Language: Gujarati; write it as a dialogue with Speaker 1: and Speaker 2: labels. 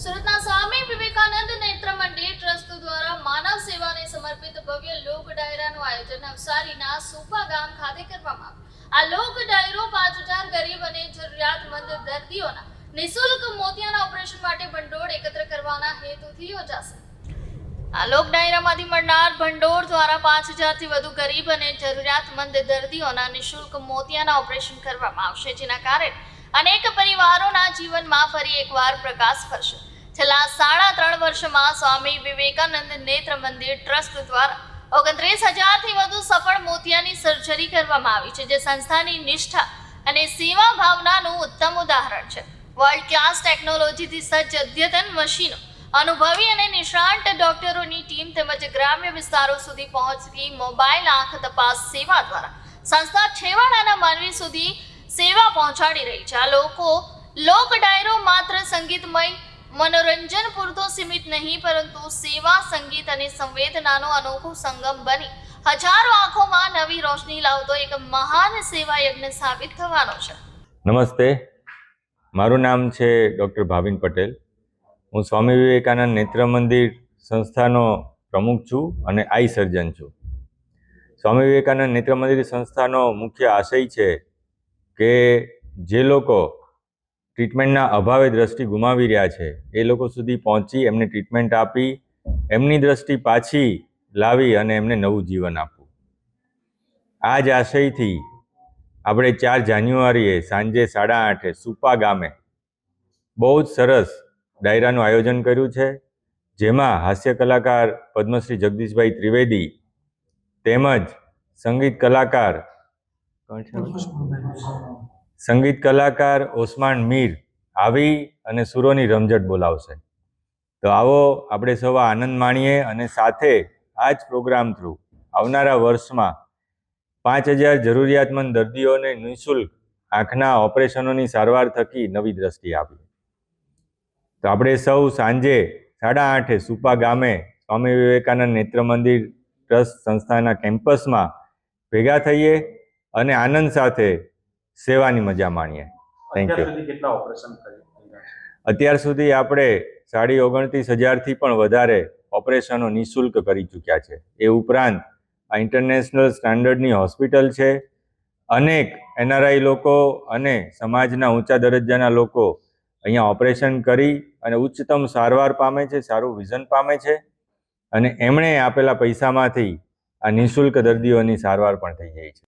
Speaker 1: સુરતના સ્વામી વિવેકાનંદ નેત્ર મંદિર ટ્રસ્ટ દ્વારા માનવ સેવાને સમર્પિત ભવ્ય લોક ડાયરાનું આયોજન નવસારીના સુપા ગામ ખાતે કરવામાં આવ્યું। આ લોક ડાયરો 5000 ગરીબ અને જરૂરિયાતમંદ દર્દીઓના નિઃશુલ્ક મોતિયાના ઓપરેશન માટે ભંડોળ એકત્ર કરવાના હેતુથી યોજાશે। આ લોક ડાયરામાંથી મળનાર ભંડોળ દ્વારા 5000 થી વધુ ગરીબ અને જરૂરિયાતમંદ દર્દીઓના નિઃશુલ્ક મોતિયાના ઓપરેશન કરવામાં આવશે, જેના કારણે અનેક પરિવારોના જીવનમાં ફરી એકવાર પ્રકાશ ફરશે। છેલ્લા 3.5 વર્ષમાં સ્વામી વિવેકાનંદ નેત્ર મંદિર ટ્રસ્ટ દ્વારા 29000 થી વધુ સફળ મોતિયાની સર્જરી કરવામાં આવી છે, જે સંસ્થાની નિષ્ઠા અને સેવા ભાવનાનું ઉત્તમ ઉદાહરણ છે। વર્લ્ડ ક્લાસ ટેકનોલોજીથી સજ્જ અદ્યતન મશીનો, અનુભવી અને નિષ્ણાંત ડોક્ટરોની ટીમ તેમજ ગ્રામ્ય વિસ્તારો સુધી પહોંચતી મોબાઈલ આંખ તપાસ સેવા દ્વારા સંસ્થા છેવાડાના માનવી સુધી સેવા પહોંચાડી રહી છે। આ લોક ડાયરો માત્ર સંગીતમય મનોરંજન પૂરતો સીમિત નહીં, પરંતુ સેવા, સંગીત અને સંવેદનાનો અનોખો સંગમ બની હજારો આંખોમાં નવી રોશની લાવતો એક મહાન સેવા યજ્ઞ સાબિત થવાનો છે।
Speaker 2: નમસ્તે, મારું નામ છે ડૉક્ટર ભાવિન પટેલ। હું સ્વામી વિવેકાનંદ નેત્ર મંદિર સંસ્થાનો પ્રમુખ છું અને આઈ સર્જન છું। સ્વામી વિવેકાનંદ નેત્ર મંદિર સંસ્થાનો મુખ્ય આશય છે કે જે લોકો ટ્રીટમેન્ટના અભાવે દ્રષ્ટિ ગુમાવી રહ્યા છે એ લોકો સુધી પહોંચી એમને ટ્રીટમેન્ટ આપી એમની દ્રષ્ટિ પાછી લાવી અને એમને નવું જીવન આપવું। આ જ આશયથી આપણે 4 જાન્યુઆરીએ સાંજે 8:30 સુપા ગામે બહુ જ સરસ ડાયરાનું આયોજન કર્યું છે, જેમાં હાસ્ય કલાકાર પદ્મશ્રી જગદીશભાઈ ત્રિવેદી તેમજ સંગીત કલાકાર ઓસ્માન મીર આવી અને સુરોની રમઝટ બોલાવશે। તો આવો આપણે સૌ આનંદ માણીએ અને સાથે આ જ પ્રોગ્રામ થ્રુ આવનારા વર્ષમાં 5000 જરૂરિયાતમંદ દર્દીઓને નિઃશુલ્ક આંખના ઓપરેશનોની સારવાર થકી નવી દ્રષ્ટિ આપીએ। તો આપણે સૌ સાંજે 8:30 સુપા ગામે સ્વામી વિવેકાનંદ નેત્ર મંદિર ટ્રસ્ટ સંસ્થાના કેમ્પસમાં ભેગા થઈએ અને આનંદ સાથે સેવાની મજા માણીએ। Thank you. અત્યાર સુધી આપણે 29,500 થી પણ વધારે ઓપરેશનો નિઃશુલ્ક કરી ચૂક્યા છે। એ ઉપરાંત આ ઇન્ટરનેશનલ સ્ટાન્ડર્ડની હોસ્પિટલ છે। અનેક એનઆરઆઈ લોકો અને સમાજના ઊંચા દરજ્જાના લોકો અહીંયા ઓપરેશન કરી અને ઉચ્ચતમ સારવાર પામે છે, સારું વિઝન પામે છે અને એમણે આપેલા પૈસામાંથી આ નિઃશુલ્ક દર્દીઓની સારવાર પણ થઈ જાય છે।